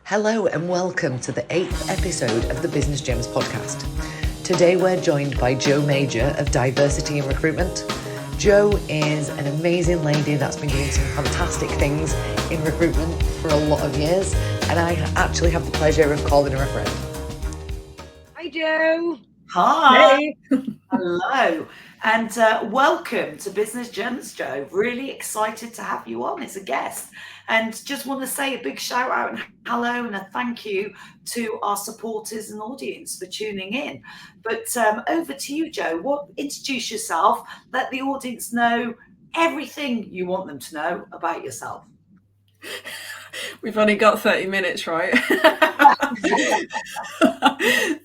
Hello and welcome to the 8th episode of the BusinessGems podcast. Today we're joined by Jo Major of Diversity and Recruitment. Jo is an amazing lady that's been doing some fantastic things in recruitment for a lot of years, and I actually have the pleasure of calling her a friend. Hi, Jo. Hi. Hey. Hello. And welcome to Business Gems, Jo. Really excited to have you on as a guest. And just want to say a big shout out and hello and a thank you to our supporters and audience for tuning in. But over to you, Jo. Introduce yourself. Let the audience know everything you want them to know about yourself. We've only got 30 minutes, right?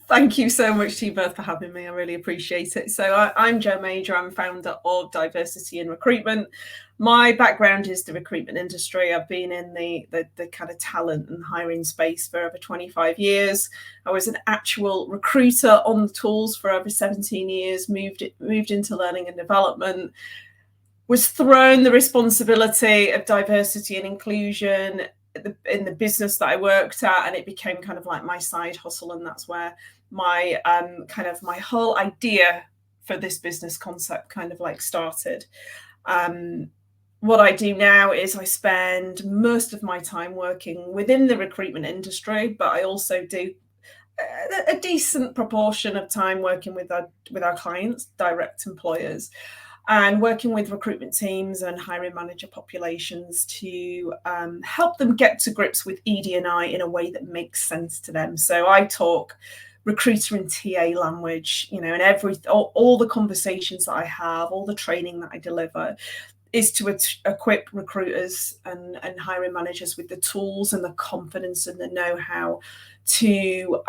Thank you so much to you both for having me. I really appreciate it. So I'm Jo Major. I'm founder of Diversity and Recruitment. My background is the recruitment industry. I've been in the kind of talent and hiring space for over 25 years. I was an actual recruiter on the tools for over 17 years, moved into learning and development, was thrown the responsibility of diversity and inclusion in the business that I worked at, and it became kind of like my side hustle, and that's where my my whole idea for this business concept kind of like started. What I do now is I spend most of my time working within the recruitment industry, but I also do a decent proportion of time working with our clients, direct employers, and working with recruitment teams and hiring manager populations to help them get to grips with ED&I in a way that makes sense to them. So I talk recruiter and TA language, and all the conversations that I have, all the training that I deliver is to equip recruiters and hiring managers with the tools and the confidence and the know-how to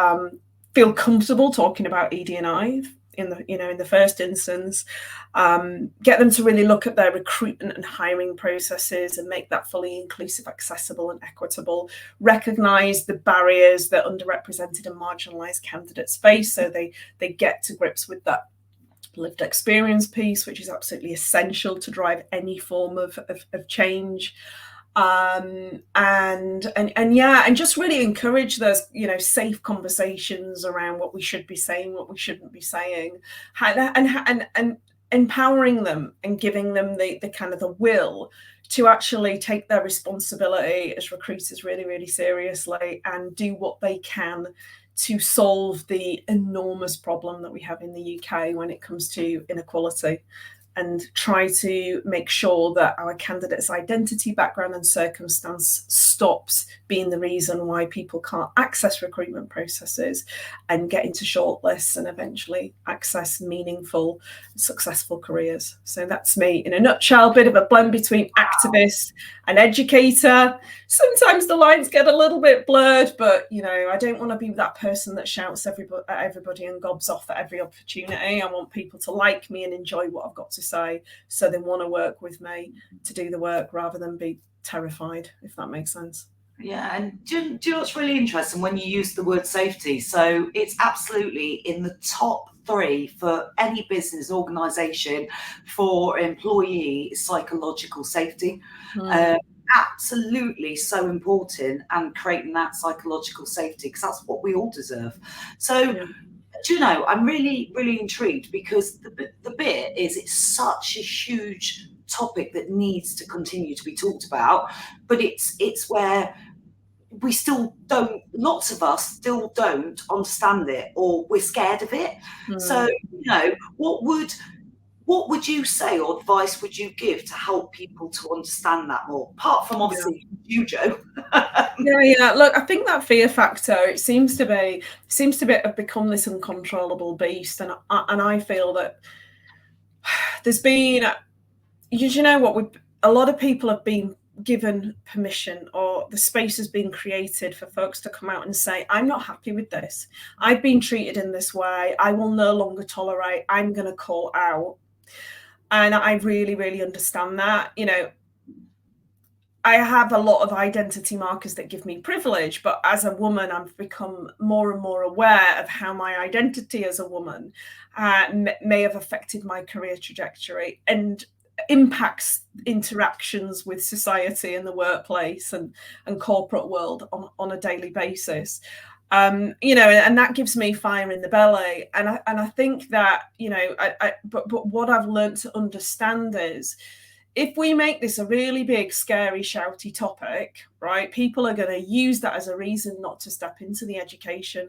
feel comfortable talking about ED&I in the first instance, get them to really look at their recruitment and hiring processes and make that fully inclusive, accessible and equitable, recognize the barriers that underrepresented and marginalized candidates face, so they get to grips with that lived experience piece, which is absolutely essential to drive any form of change. And just really encourage those, safe conversations around what we should be saying, what we shouldn't be saying, and empowering them and giving them the kind of the will to actually take their responsibility as recruiters really, really seriously and do what they can to solve the enormous problem that we have in the UK when it comes to inequality, and try to make sure that our candidates' identity, background and circumstance stops being the reason why people can't access recruitment processes and get into shortlists and eventually access meaningful, successful careers. So that's me in a nutshell, a bit of a blend between activist and educator. Sometimes the lines get a little bit blurred, but I don't want to be that person that shouts at everybody and gobs off at every opportunity. I want people to like me and enjoy what I've got to say, so they want to work with me to do the work rather than be terrified, if that makes sense. Yeah, and do you know what's really interesting when you use the word safety? So it's absolutely in the top 3 for any business organisation for employee psychological safety. Absolutely so important, and creating that psychological safety, because that's what we all deserve. So do you know, I'm really, really intrigued, because the bit is, it's such a huge topic that needs to continue to be talked about, but it's where we still don't, lots of us still don't understand it, or we're scared of it. So, what would you say, or advice would you give to help people to understand that more, apart from obviously you, Jo? Look, I think that fear factor, it seems to have become this uncontrollable beast, and I feel that there's been, a lot of people have been given permission, or the space has been created for folks to come out and say, I'm not happy with this, I've been treated in this way, I will no longer tolerate, I'm going to call out. And I really, really understand that. I have a lot of identity markers that give me privilege, but as a woman, I've become more and more aware of how my identity as a woman may have affected my career trajectory. And impacts interactions with society and the workplace and corporate world on a daily basis. You know, and that gives me fire in the belly. And I think that, you know, but what I've learned to understand is, if we make this a really big, scary, shouty topic, right, people are going to use that as a reason not to step into the education.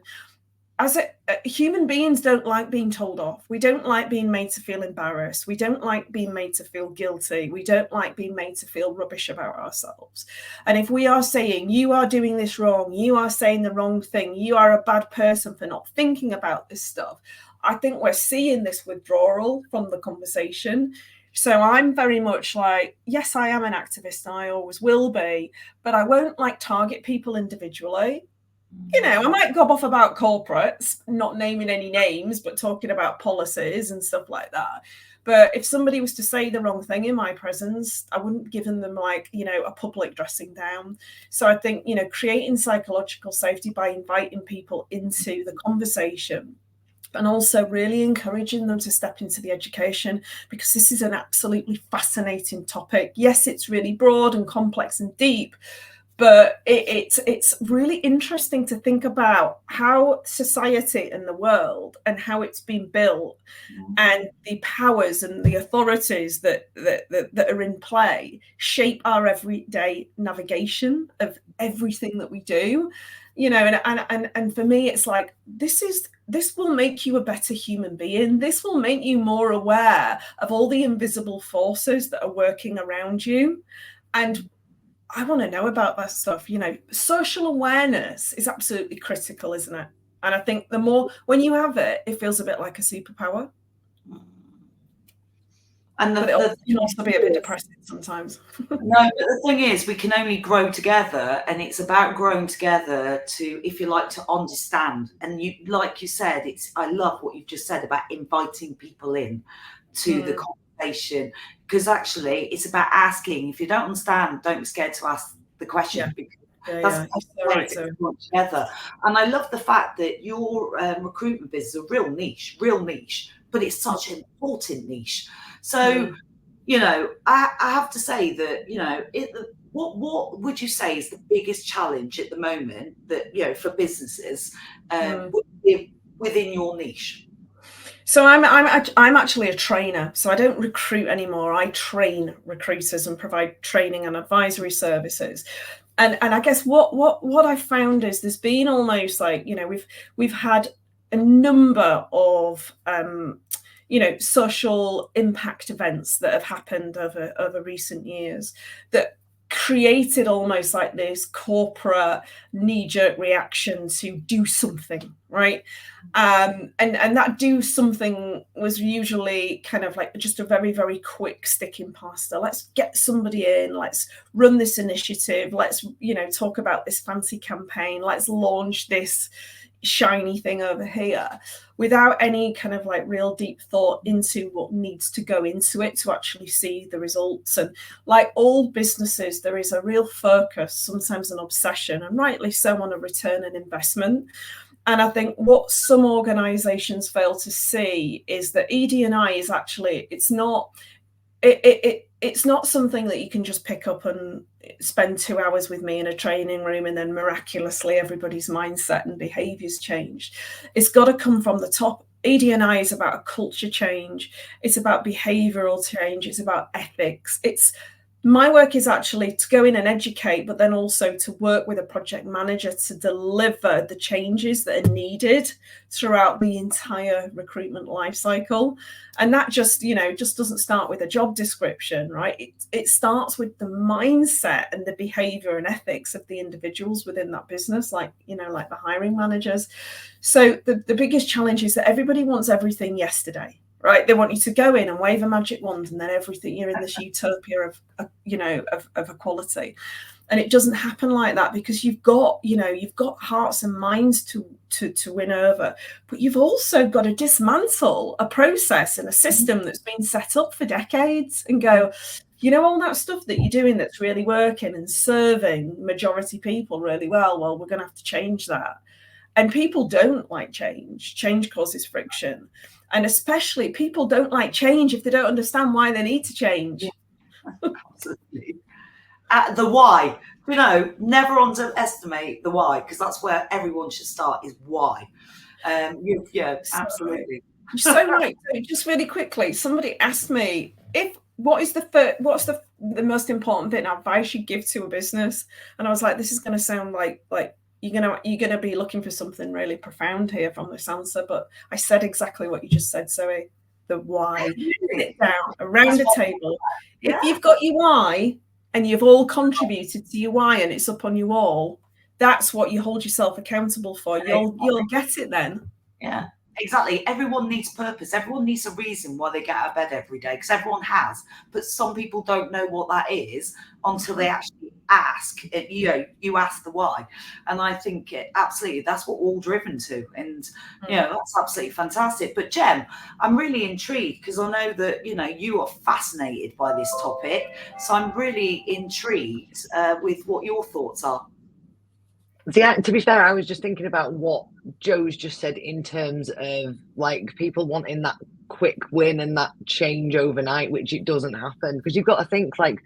Human beings don't like being told off. We don't like being made to feel embarrassed. We don't like being made to feel guilty. We don't like being made to feel rubbish about ourselves. And if we are saying, you are doing this wrong, you are saying the wrong thing, you are a bad person for not thinking about this stuff, I think we're seeing this withdrawal from the conversation. So I'm very much like, yes, I am an activist, and I always will be, but I won't like target people individually. You know, I might gob off about corporates, not naming any names, but talking about policies and stuff like that. But if somebody was to say the wrong thing in my presence, I wouldn't give them like, you know, a public dressing down. So I think, you know, creating psychological safety by inviting people into the conversation, and also really encouraging them to step into the education, because this is an absolutely fascinating topic. Yes, it's really broad and complex and deep, but it's really interesting to think about how society and the world and how it's been built, and the powers and the authorities that are in play shape our everyday navigation of everything that we do. You know, and for me, it's like, this will make you a better human being. This will make you more aware of all the invisible forces that are working around you. And I want to know about that stuff. You know, social awareness is absolutely critical, isn't it? And I think the more, when you have it, it feels a bit like a superpower. And but it can also be a bit depressing sometimes. No, but the thing is, we can only grow together, and it's about growing together to, if you like, to understand. And you, like you said, I love what you've just said about inviting people in to the conversation, because actually it's about asking. If you don't understand, don't be scared to ask the question. That's the way to come together. And I love the fact that your recruitment business is a real niche, but it's such an important niche. So, you know, I have to say that, you know, what would you say is the biggest challenge at the moment that, you know, for businesses within your niche? So I'm actually a trainer. So I don't recruit anymore. I train recruiters and provide training and advisory services. And I guess what I found is there's been almost like, you know, we've had a number of you know, social impact events that have happened over recent years that created almost like this corporate knee-jerk reaction to do something, right? And that do something was usually kind of like just a very, very quick sticking plaster. Let's get somebody in, let's run this initiative, let's, you know, talk about this fancy campaign, let's launch this shiny thing over here, without any kind of like real deep thought into what needs to go into it to actually see the results. And like all businesses, there is a real focus, sometimes an obsession, and rightly so, on a return on investment. And I think what some organizations fail to see is that ED&I is actually, it's not something that you can just pick up and spend 2 hours with me in a training room and then miraculously everybody's mindset and behaviors change. It's got to come from the top. ED&I is about a culture change. It's about behavioral change. It's about ethics. My work is actually to go in and educate, but then also to work with a project manager to deliver the changes that are needed throughout the entire recruitment lifecycle. And that just, you know, just doesn't start with a job description, right? It starts with the mindset and the behavior and ethics of the individuals within that business, like, you know, like the hiring managers. So the biggest challenge is that everybody wants everything yesterday. Right, they want you to go in and wave a magic wand, and then everything, you're in this utopia of you know, of equality, and it doesn't happen like that, because you've got hearts and minds to win over, but you've also got to dismantle a process and a system that's been set up for decades, and go, you know, all that stuff that you're doing that's really working and serving majority people really well. Well, we're going to have to change that. And people don't like change. Change causes friction. And especially people don't like change if they don't understand why they need to change. Yeah, absolutely. The why, never underestimate the why, because that's where everyone should start, is why. Yeah, absolutely. You're so right. So just really quickly, somebody asked me what's the most important bit of advice you give to a business, and I was like, this is going to sound like you're gonna be looking for something really profound here from this answer, but I said exactly what you just said, Zoe. The why. Sit down around the table. Yeah. If you've got your why and you've all contributed to your why and it's up on your wall, that's what you hold yourself accountable for. You'll get it then. Yeah, exactly. Everyone needs purpose. Everyone needs a reason why they get out of bed every day, because everyone has. But some people don't know what that is until they actually ask. You ask the why, and I think absolutely that's what we're all driven to. And that's absolutely fantastic. But Gem, I'm really intrigued, because I know that you are fascinated by this topic. So I'm really intrigued with what your thoughts are. Yeah, to be fair, I was just thinking about what Joe's just said in terms of like people wanting that quick win and that change overnight, which it doesn't happen, because you've got to think like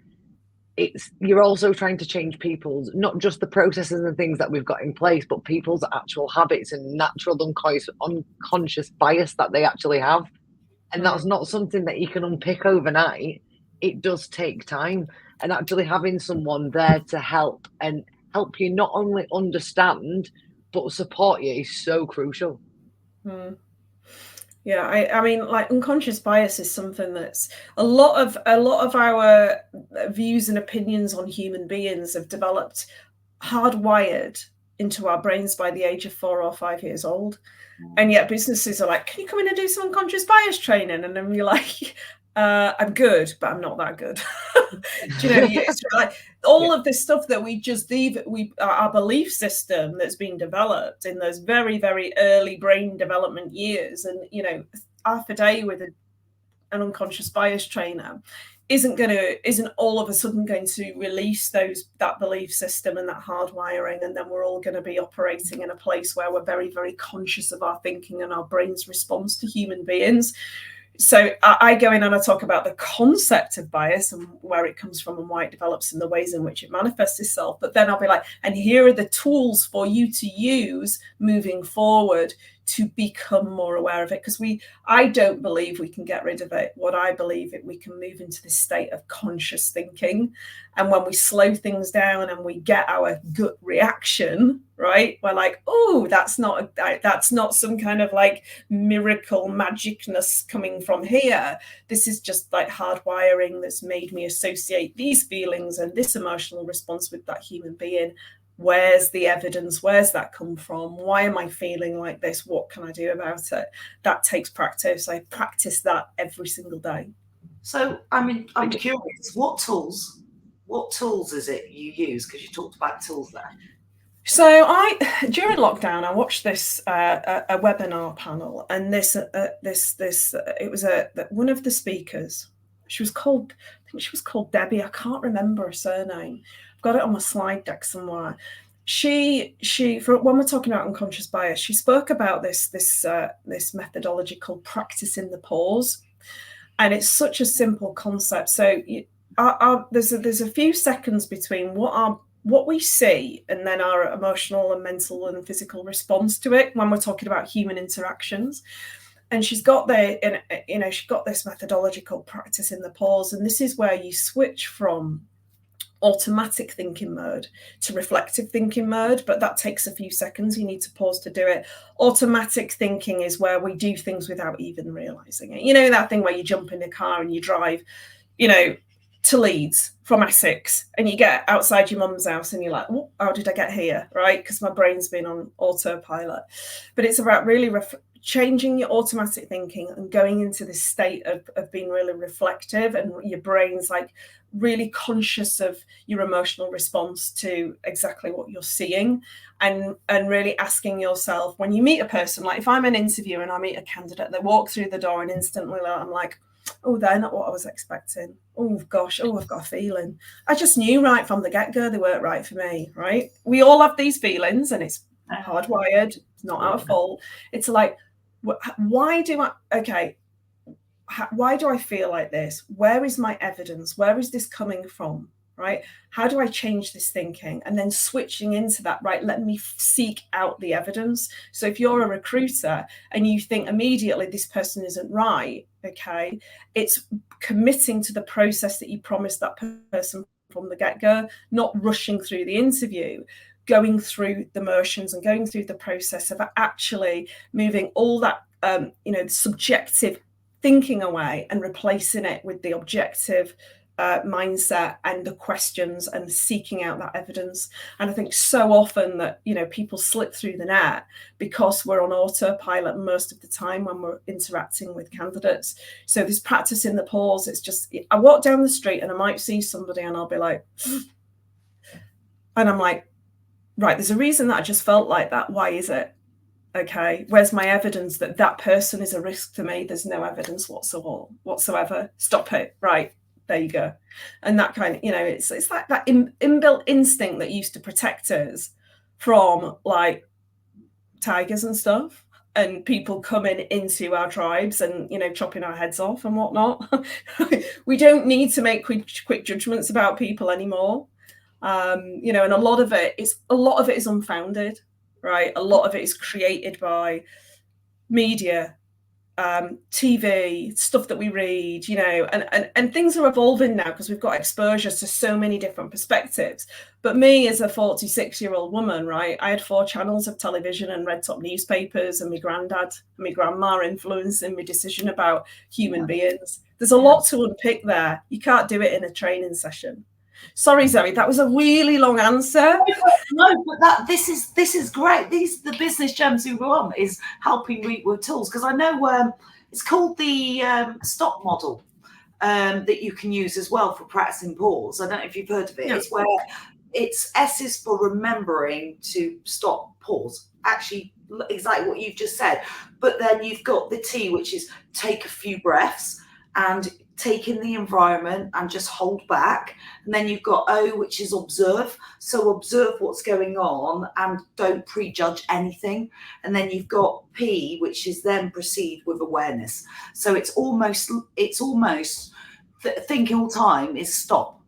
you're also trying to change people's, not just the processes and things that we've got in place, but people's actual habits and natural unconscious bias that they actually have. And that's not something that you can unpick overnight. It does take time, and actually having someone there to help you not only understand but support you is so crucial. Yeah, I mean, like, unconscious bias is something that's a lot of our views and opinions on human beings have developed hardwired into our brains by the age of 4 or 5 years old. And yet businesses are like, can you come in and do some unconscious bias training? And then you're like, I'm good, but I'm not that good. It's like all of this stuff that our belief system that's been developed in those very, very early brain development years. And, half a day with an unconscious bias trainer isn't all of a sudden going to release that belief system and that hardwiring, and then we're all going to be operating in a place where we're very, very conscious of our thinking and our brain's response to human beings. So I go in and I talk about the concept of bias and where it comes from and why it develops and the ways in which it manifests itself. But then I'll be like, and here are the tools for you to use moving forward to become more aware of it. Because I don't believe we can get rid of it. What I believe we can move into this state of conscious thinking. And when we slow things down and we get our gut reaction, right, we're like, oh, that's not some kind of like miracle magicness coming from here. This is just like hardwiring that's made me associate these feelings and this emotional response with that human being. Where's the evidence? Where's that come from? Why am I feeling like this? What can I do about it? That takes practice. I practice that every single day. So I'm curious, what tools is it you use? Because you talked about tools there. So during lockdown, I watched this a webinar panel, and this it was one of the speakers. I think she was called Debbie. I can't remember her surname. I've got it on my slide deck somewhere. She when we're talking about unconscious bias, she spoke about this methodology called practicing the pause, and it's such a simple concept. So there's a few seconds between what we see and then our emotional and mental and physical response to it when we're talking about human interactions. And she's got this methodology called practicing the pause, and this is where you switch from automatic thinking mode to reflective thinking mode, but that takes a few seconds. You need to pause to do it. Automatic thinking is where we do things without even realizing it. That thing where you jump in the car and you drive, to Leeds from Essex, and you get outside your mum's house and you're like, oh, how did I get here? Right? Because my brain's been on autopilot. But it's about really changing your automatic thinking and going into this state of being really reflective, and your brain's like really conscious of your emotional response to exactly what you're seeing, and really asking yourself, when you meet a person, like if I'm an interviewer and I meet a candidate, they walk through the door and instantly I'm like, oh, they're not what I was expecting. Oh, gosh. Oh, I've got a feeling. I just knew right from the get-go they weren't right for me, right? We all have these feelings, and it's hardwired. It's not our fault. It's like, why do I feel like this? Where is my evidence? Where is this coming from? Right? How do I change this thinking? And then switching into that, right? Let me seek out the evidence. So if you're a recruiter and you think immediately this person isn't right, okay, it's committing to the process that you promised that person from the get-go, not rushing through the interview, going through the motions and going through the process of actually moving all that, subjective thinking away and replacing it with the objective mindset and the questions and seeking out that evidence. And I think so often that, people slip through the net because we're on autopilot most of the time when we're interacting with candidates. So this practice in the pause, it's just, I walk down the street and I might see somebody and I'll be like, and I'm like, right, there's a reason that I just felt like that. Why is it? Okay, where's my evidence that that person is a risk to me? There's no evidence whatsoever. Stop it. Right. There you go. And that kind of, it's like that inbuilt instinct that used to protect us from like tigers and stuff and people coming into our tribes and, chopping our heads off and whatnot. We don't need to make quick judgments about people anymore. And a lot of it is unfounded, right? A lot of it is created by media, TV, stuff that we read, and things are evolving now because we've got exposure to so many different perspectives. But me as a 46-year-old woman, right, I had 4 channels of television and read top newspapers, and my granddad and my grandma influencing my decision about human beings. There's a lot to unpick there. You can't do it in a training session. Sorry, Zoe, that was a really long answer. No, but this is great. The business gems who we're on is helping me with tools, because I know it's called the stop model that you can use as well for practicing pause. I don't know if you've heard of it. Yeah. It's where it's S is for remembering to stop, pause. Actually, exactly what you've just said. But then you've got the T, which is take a few breaths and take in the environment and just hold back. And then you've got O, which is observe. So observe what's going on and don't prejudge anything. And then you've got P, which is then proceed with awareness. So it's almost thinking all time is stop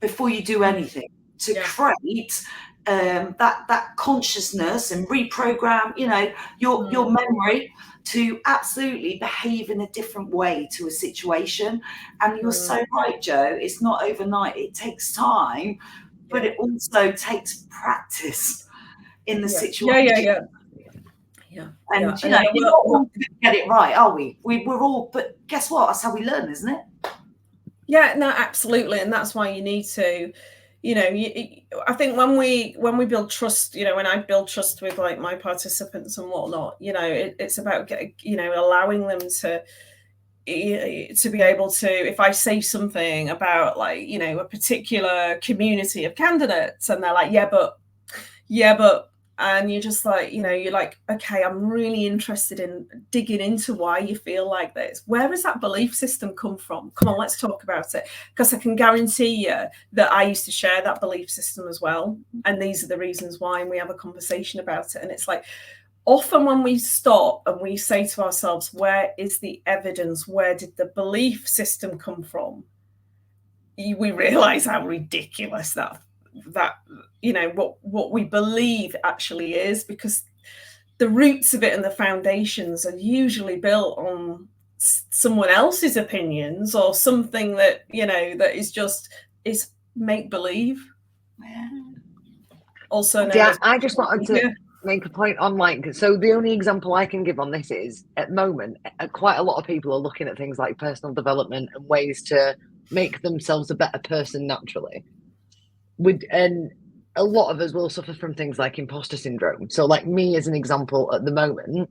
before you do anything to create that consciousness and reprogram, your memory to absolutely behave in a different way to a situation. And you're so right, Joe, it's not overnight. It takes time, but it also takes practice in the situation. Yeah. And you're not all going to get it right, are we? We're all, but guess what? That's how we learn, isn't it? Yeah, no, absolutely. And that's why you need to, I think when we build trust, when I build trust with like my participants and whatnot, it's about allowing them to be able to, if I say something about like, a particular community of candidates and they're like, yeah, but, and you're just like, you're like, okay, I'm really interested in digging into why you feel like this. Where has that belief system come from? Come on, let's talk about it. Because I can guarantee you that I used to share that belief system as well. And these are the reasons why, and we have a conversation about it. And it's like, often when we stop and we say to ourselves, where is the evidence? Where did the belief system come from? We realize how ridiculous that what we believe actually is, because the roots of it and the foundations are usually built on someone else's opinions or something that that is make believe. Also, I just wanted to make a point on so the only example I can give on this is at the moment quite a lot of people are looking at things like personal development and ways to make themselves a better person naturally. And a lot of us will suffer from things like imposter syndrome. So like me as an example at the moment,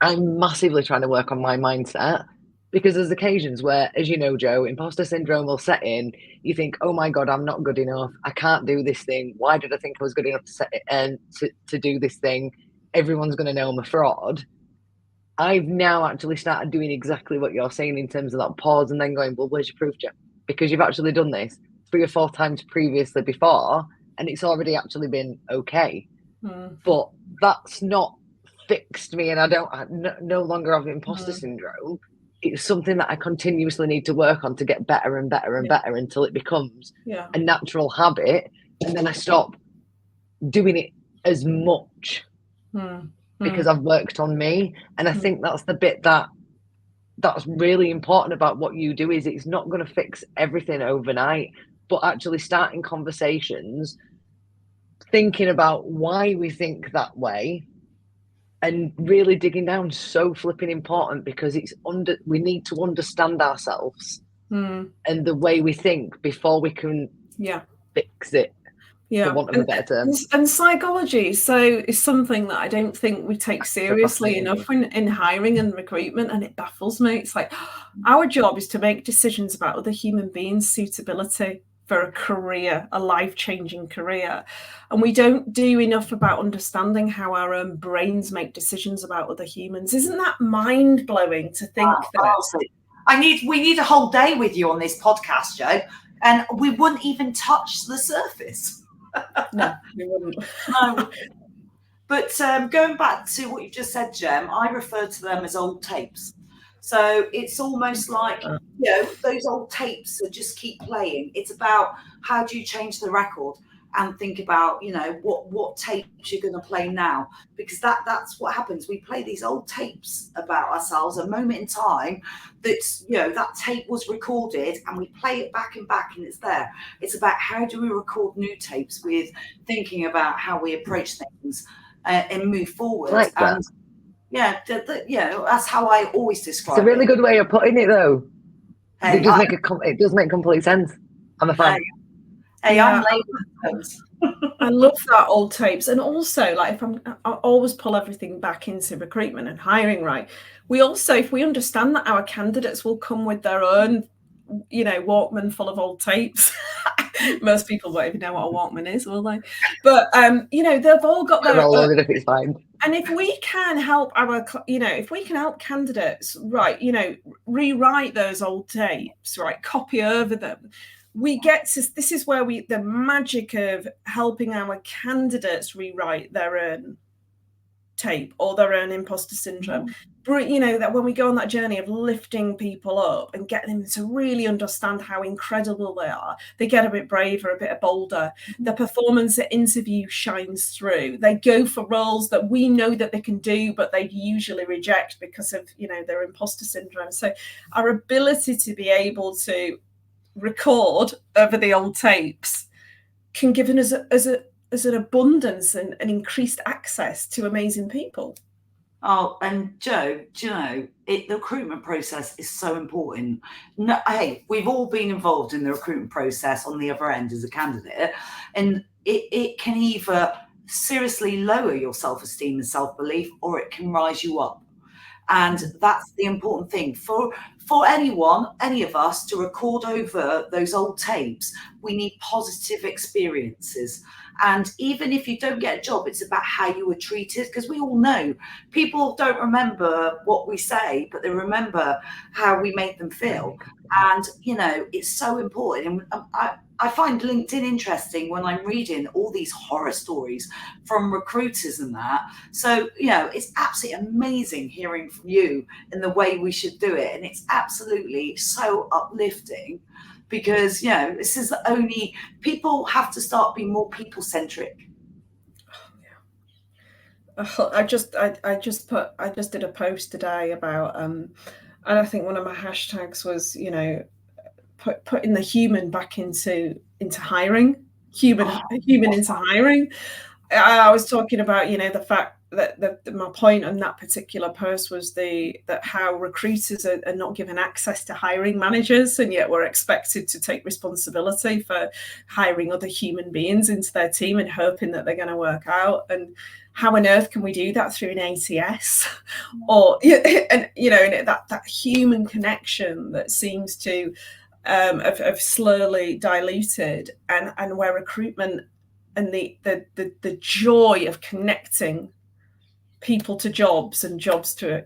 I'm massively trying to work on my mindset, because there's occasions where, as you know, Joe, imposter syndrome will set in. You think, oh my God, I'm not good enough. I can't do this thing. Why did I think I was good enough to set it and to do this thing? Everyone's going to know I'm a fraud. I've now actually started doing exactly what you're saying in terms of that pause and then going, well, where's your proof, Joe? Because you've actually done this 3 or 4 times previously before, and it's already actually been okay. But that's not fixed me, and I no longer have imposter syndrome. It's something that I continuously need to work on to get better and better and better until it becomes a natural habit, and then I stop doing it as much because I've worked on me. And I think that's the bit that's really important about what you do, is it's not going to fix everything overnight, but actually starting conversations, thinking about why we think that way, and really digging down, so flipping important, because we need to understand ourselves and the way we think before we can fix it, for want of a better term. And psychology is something that I don't think we take seriously enough in hiring and recruitment, and it baffles me. It's like, our job is to make decisions about other human beings' suitability for a career, a life-changing career. And we don't do enough about understanding how our own brains make decisions about other humans. Isn't that mind-blowing to think that? We need a whole day with you on this podcast, Joe, and we wouldn't even touch the surface. No, we wouldn't. No. But going back to what you just said, Jem, I refer to them as old tapes. So it's almost like, those old tapes that just keep playing. It's about, how do you change the record and think about, what tapes you're going to play now? Because that's what happens. We play these old tapes about ourselves, a moment in time that's, that tape was recorded, and we play it back and back, and it's there. It's about, how do we record new tapes with thinking about how we approach things and move forward. Like that. And that's how I always describe it. It's a really good way of putting it, though. It does make complete sense. I'm a fan. I'm labelled. I love that, old tapes. And also, like, I always pull everything back into recruitment and hiring, right? We also, if we understand that our candidates will come with their own, Walkman full of old tapes. Most people won't even know what a Walkman is, will they? But they've all got their own. If it's fine. And if we can help if we can help candidates, right, rewrite those old tapes, right, copy over them, we get to, this is where the magic of helping our candidates rewrite their own tape or their own imposter syndrome. That when we go on that journey of lifting people up and getting them to really understand how incredible they are, they get a bit braver, a bit bolder. The performance at interview shines through. They go for roles that we know that they can do, but they usually reject because of, their imposter syndrome. So our ability to be able to record over the old tapes can give us as an abundance and increased access to amazing people. Oh, and Joe, do you know, the recruitment process is so important. No, hey, we've all been involved in the recruitment process on the other end as a candidate, and it can either seriously lower your self-esteem and self-belief, or it can rise you up. And that's the important thing. For any of us to record over those old tapes, we need positive experiences. And even if you don't get a job, it's about how you were treated, because we all know people don't remember what we say, but they remember how we made them feel. And, it's so important. And I find LinkedIn interesting when I'm reading all these horror stories from recruiters and that. So, it's absolutely amazing hearing from you in the way we should do it. And it's absolutely so uplifting, because, this is the only, people have to start being more people-centric. I just did a post today about, and I think one of my hashtags was, putting the human back into hiring, human into hiring. I was talking about, the fact that my point on that particular post was that how recruiters are not given access to hiring managers, and yet we're expected to take responsibility for hiring other human beings into their team and hoping that they're going to work out. And how on earth can we do that through an ATS? Or that human connection that seems to have slowly diluted, and where recruitment and the joy of connecting people to jobs and jobs to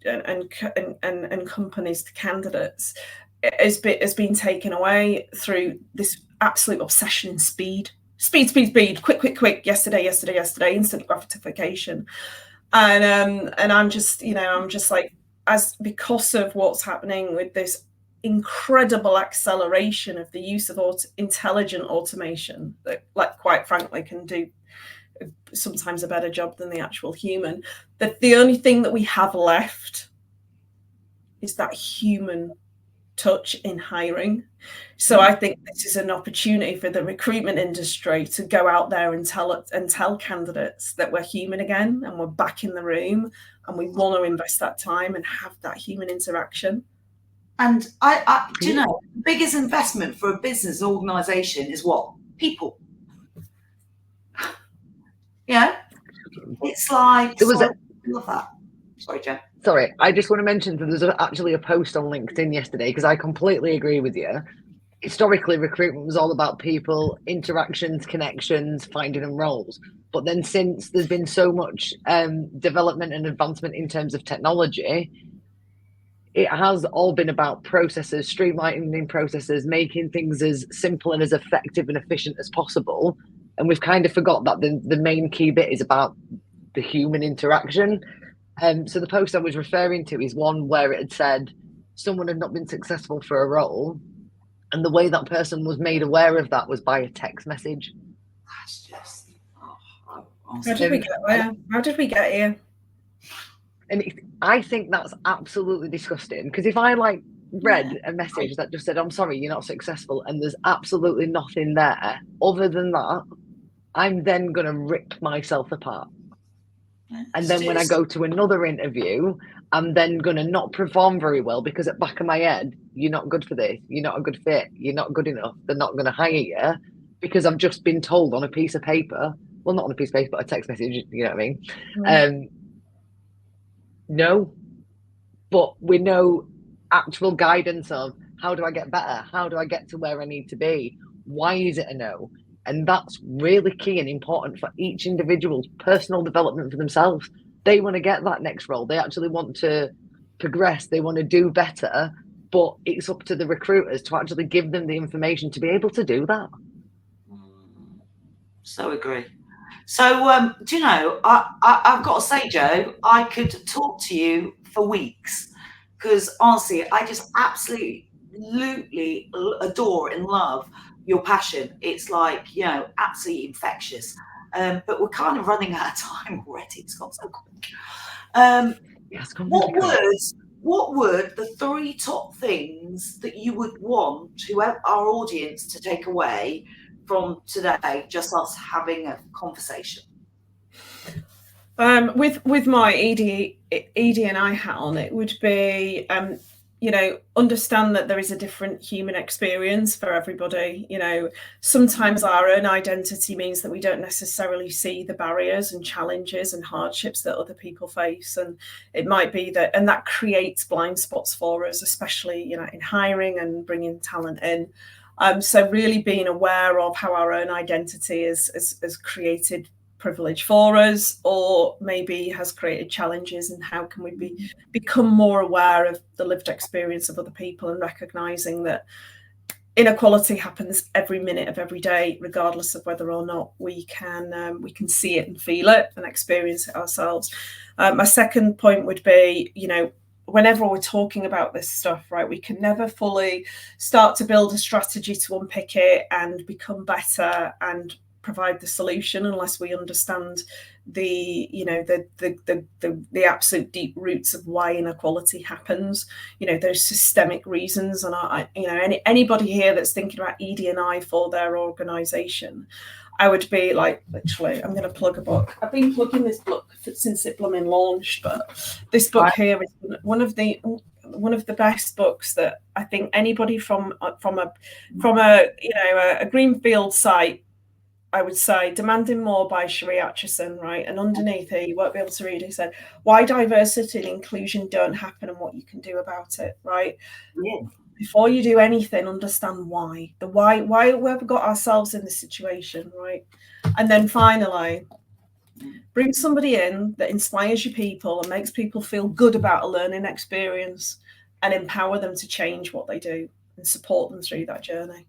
and companies to candidates has been taken away through this absolute obsession in speed. speed, quick, yesterday, instant gratification. And I'm just like, because of what's happening with this incredible acceleration of the use of intelligent automation that, like, quite frankly, can do sometimes a better job than the actual human, that the only thing that we have left is that human touch in hiring. So I think this is an opportunity for the recruitment industry to go out there and tell candidates that we're human again, and we're back in the room, and we want to invest that time and have that human interaction. And I do you know, the biggest investment for a business organization is what? People. Yeah. It's like, I love that. Sorry, Jen. Sorry, I just want to mention that there's actually a post on LinkedIn yesterday, because I completely agree with you. Historically, recruitment was all about people, interactions, connections, finding them roles. But then since there's been so much development and advancement in terms of technology, it has all been about processes, streamlining processes, making things as simple and as effective and efficient as possible. And we've kind of forgot that the main key bit is about the human interaction. So the post I was referring to is one where it had said someone had not been successful for a role, and the way that person was made aware of that was by a text message. That's just... How did we get here? And I think that's absolutely disgusting, because if I read a message that just said, I'm sorry, you're not successful, and there's absolutely nothing there other than that, I'm then going to rip myself apart. And then when I go to another interview, I'm then going to not perform very well, because at the back of my head, you're not good for this, you're not a good fit, you're not good enough, they're not going to hire you, because I've just been told on a piece of paper, well, not on a piece of paper, but a text message, you know what I mean? No, but we know actual guidance of how do I get better? How do I get to where I need to be? Why is it a no? And that's really key and important for each individual's personal development for themselves. They want to get that next role. They actually want to progress. They want to do better, but it's up to the recruiters to actually give them the information to be able to do that. So agree. So, do you know, I've got to say, Joe, I could talk to you for weeks, because honestly, I just absolutely adore and love your passion. It's like, you know, absolutely infectious. But we're kind of running out of time already. It's gone so quick. What would the 3 top things that you would want our audience to take away from today, just us having a conversation? With my ED&I hat on, it would be, understand that there is a different human experience for everybody. You know, sometimes our own identity means that we don't necessarily see the barriers and challenges and hardships that other people face, and it might be that creates blind spots for us, especially, you know, in hiring and bringing talent in. So really being aware of how our own identity has created privilege for us, or maybe has created challenges, and how can we become more aware of the lived experience of other people, and recognizing that inequality happens every minute of every day, regardless of whether or not we can see it and feel it and experience it ourselves. My second point would be, you know, whenever we're talking about this stuff, right, we can never fully start to build a strategy to unpick it and become better and provide the solution unless we understand the absolute deep roots of why inequality happens. You know, those systemic reasons. And anybody here that's thinking about ED&I for their organization, I would be like, literally, I'm going to plug a book. I've been plugging this book since it blooming launched, but this book here is one of the best books that I think anybody from a greenfield site, I would say, Demanding More by Sheree Atchison, right? And underneath here, you won't be able to read it. He said, why diversity and inclusion don't happen and what you can do about it, right? Yeah. Before you do anything, understand why. Why we've got ourselves in this situation, right? And then finally, bring somebody in that inspires your people and makes people feel good about a learning experience, and empower them to change what they do and support them through that journey.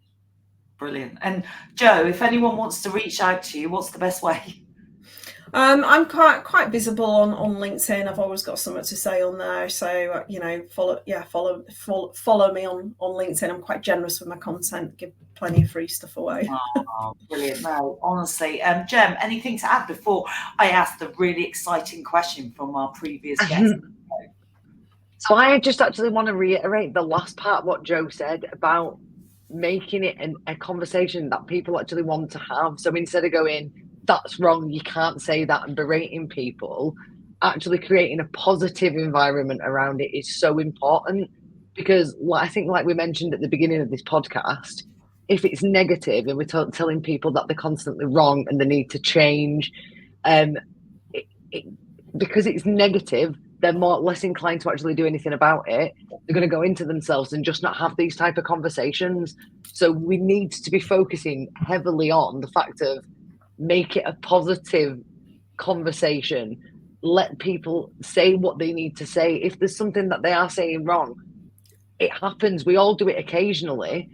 Brilliant. And Jo, if anyone wants to reach out to you, what's the best way? I'm quite visible on LinkedIn. I've always got something to say on there, so follow me on LinkedIn. I'm quite generous with my content, give plenty of free stuff away. Oh, brilliant. No, honestly. Gem, anything to add before I ask the really exciting question from our previous guest? So I just actually want to reiterate the last part, what Jo said about making it a conversation that people actually want to have. So instead of going, that's wrong, you can't say that, and berating people, actually creating a positive environment around it is so important. Because I think, like we mentioned at the beginning of this podcast, if it's negative and we're telling people that they're constantly wrong and they need to change, because it's negative, they're less inclined to actually do anything about it. They're going to go into themselves and just not have these type of conversations. So we need to be focusing heavily on the fact of make it a positive conversation. Let people say what they need to say. If there's something that they are saying wrong, it happens. We all do it occasionally,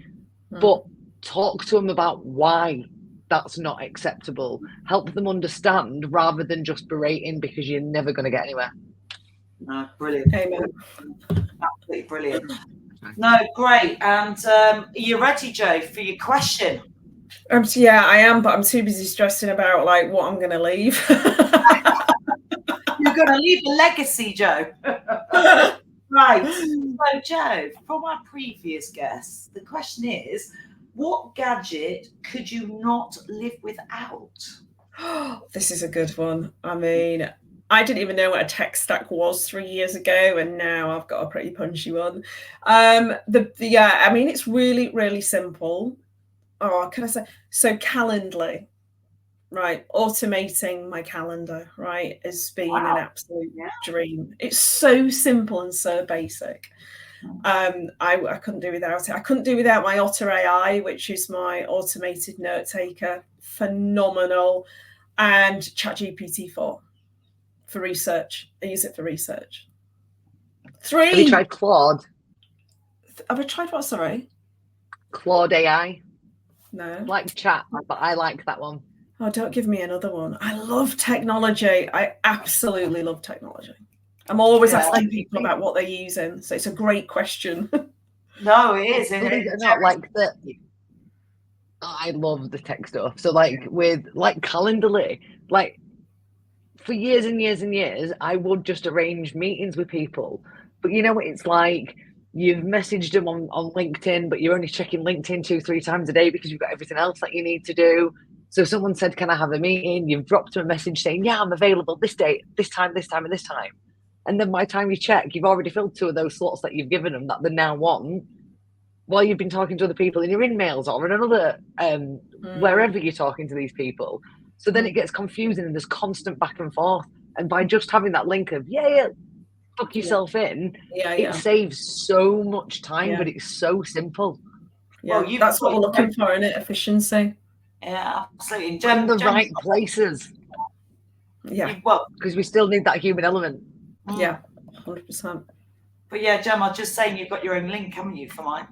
but talk to them about why that's not acceptable. Help them understand rather than just berating, because you're never going to get anywhere. No, brilliant. Amen. Absolutely brilliant. No, great. And are you ready, Jo, for your question? Yeah, I am, but I'm too busy stressing about like what I'm going to leave. You're going to leave a legacy, Jo. Right. So, Jo, from our previous guests, the question is, what gadget could you not live without? This is a good one. I mean, I didn't even know what a tech stack was 3 years ago, and now I've got a pretty punchy one. I mean, it's really, really simple. Oh, can I say? So Calendly, right? Automating my calendar, right, has been an absolute dream. It's so simple and so basic. I couldn't do without it. I couldn't do without my Otter AI, which is my automated note taker. Phenomenal. And ChatGPT-4 for research. I use it for research. 3. Have you tried Claude? Have I tried what? Sorry. Claude AI. No. Like chat, but I like that one. Oh, don't give me another one. I love technology. I absolutely love technology. I'm always asking people about what they're using, so it's a great question. No, it is. Believe it or not, like that. I love the tech stuff. So like with like Calendly, like for years and years and years, I would just arrange meetings with people. But you know what it's like? You've messaged them on LinkedIn, but you're only checking LinkedIn 2-3 times a day because you've got everything else that you need to do. So if someone said, can I have a meeting? You've dropped them a message saying, yeah, I'm available this date, this time, this time, and this time. And then by the time you check, you've already filled 2 of those slots that you've given them that they now want, while you've been talking to other people in your emails or in another, wherever you're talking to these people. So then it gets confusing and there's constant back and forth. And by just having that link of, book yourself in, it saves so much time, but it's so simple. Yeah, well, that's what we're looking for, isn't it? Efficiency. Yeah, absolutely. In the right places. Yeah. Well, because we still need that human element. Yeah, 100%. But yeah, Gem, I was just saying you've got your own link, haven't you, for mine?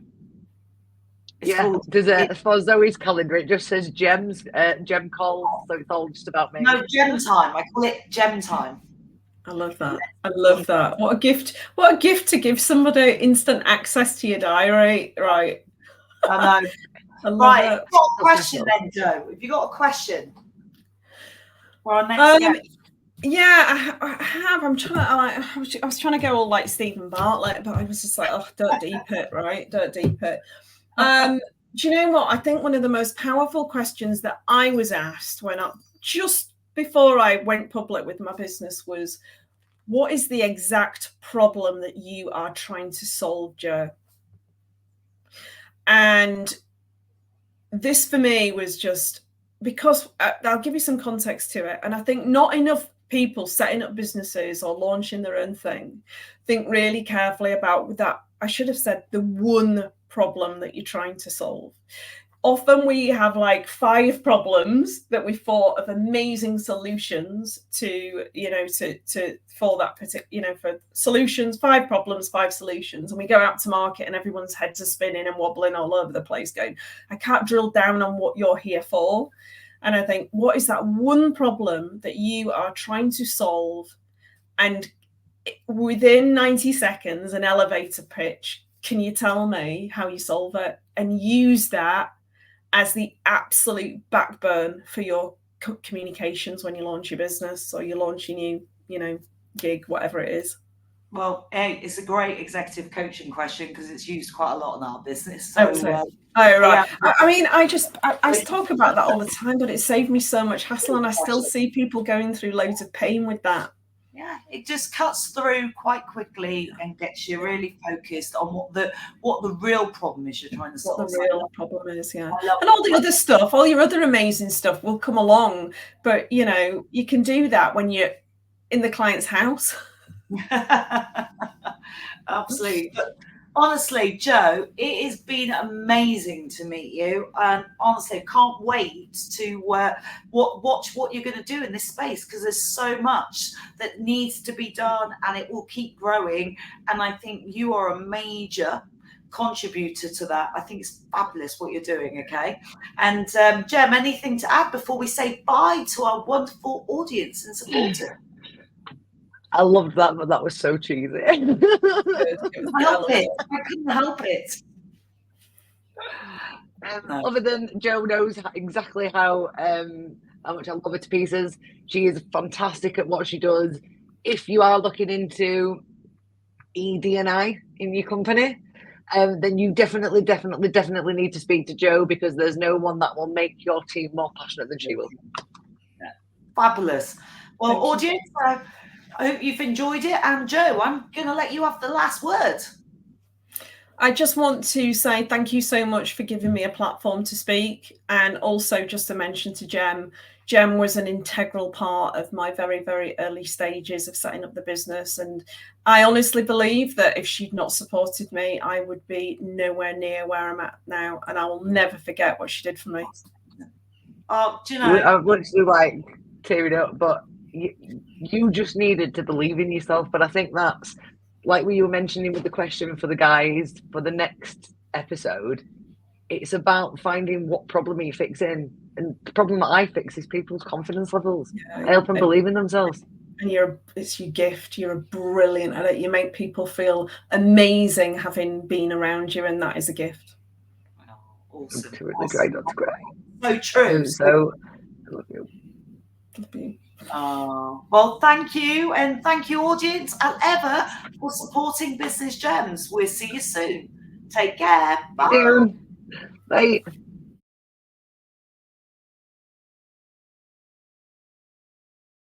There's for Zoe's calendar, it just says Gems, Gem call, so it's all just about me. No, Gem time. I call it Gem time. I love that. I love that. What a gift. What a gift to give somebody instant access to your diary. Right. I know. I love right. it. Have you got a question then, Jo? Have you got a question for our next guest? Yeah, I have. I'm trying to I was trying to go all like Stephen Bartlett, but I was just like, oh, don't deep it, right? Don't deep it. Do you know what? I think one of the most powerful questions that I was asked just before I went public with my business was, what is the exact problem that you are trying to solve, Jo? And this for me was just because I'll give you some context to it. And I think not enough people setting up businesses or launching their own thing think really carefully about that. I should have said the one problem that you're trying to solve. often we have like 5 problems that we thought of amazing solutions to, for that particular, for solutions, 5 problems, 5 solutions. And we go out to market and everyone's heads are spinning and wobbling all over the place going, I can't drill down on what you're here for. And I think, what is that one problem that you are trying to solve? And within 90 seconds, an elevator pitch, can you tell me how you solve it? And use that as the absolute backbone for your communications when you launch your business or you launch your new, gig, whatever it is. Well, hey, it's a great executive coaching question because it's used quite a lot in our business. So, right. Yeah. I mean, I talk about that all the time, but it saved me so much hassle, and I still see people going through loads of pain with that. Yeah, it just cuts through quite quickly and gets you really focused on what the real problem is you're trying to solve. What the real problem is, yeah. And all the other stuff, all your other amazing stuff will come along. But, you can do that when you're in the client's house. Absolutely. But honestly, Jo, it has been amazing to meet you, and honestly, I can't wait to watch what you're going to do in this space, because there's so much that needs to be done, and it will keep growing. And I think you are a major contributor to that. I think it's fabulous what you're doing. Okay, and Gem, anything to add before we say bye to our wonderful audience and supporters? I loved that, but that was so cheesy. I couldn't help it. Other than Jo knows exactly how much I love her to pieces. She is fantastic at what she does. If you are looking into DE&I in your company, then you definitely need to speak to Jo, because there's no one that will make your team more passionate than she will. Yeah. Fabulous. Well, audience, I hope you've enjoyed it. And Jo, I'm going to let you have the last word. I just want to say thank you so much for giving me a platform to speak. And also just to mention to Gem was an integral part of my very, very early stages of setting up the business. And I honestly believe that if she'd not supported me, I would be nowhere near where I'm at now. And I will never forget what she did for me. Oh, do you know? I'm literally tearing up, but you just needed to believe in yourself. But I think that's like what you were mentioning with the question for the guys for the next episode. It's about finding what problem you're fixing, and the problem that I fix is people's confidence levels. I help them believe in themselves. And it's your gift. You're brilliant at it. You make people feel amazing having been around you, and that is a gift. Awesome. Really great. That's great. So true. So I love you. Love you. Well, thank you, and thank you, audience, as ever, for supporting Business Gems. We'll see you soon. Take care. Bye. Bye.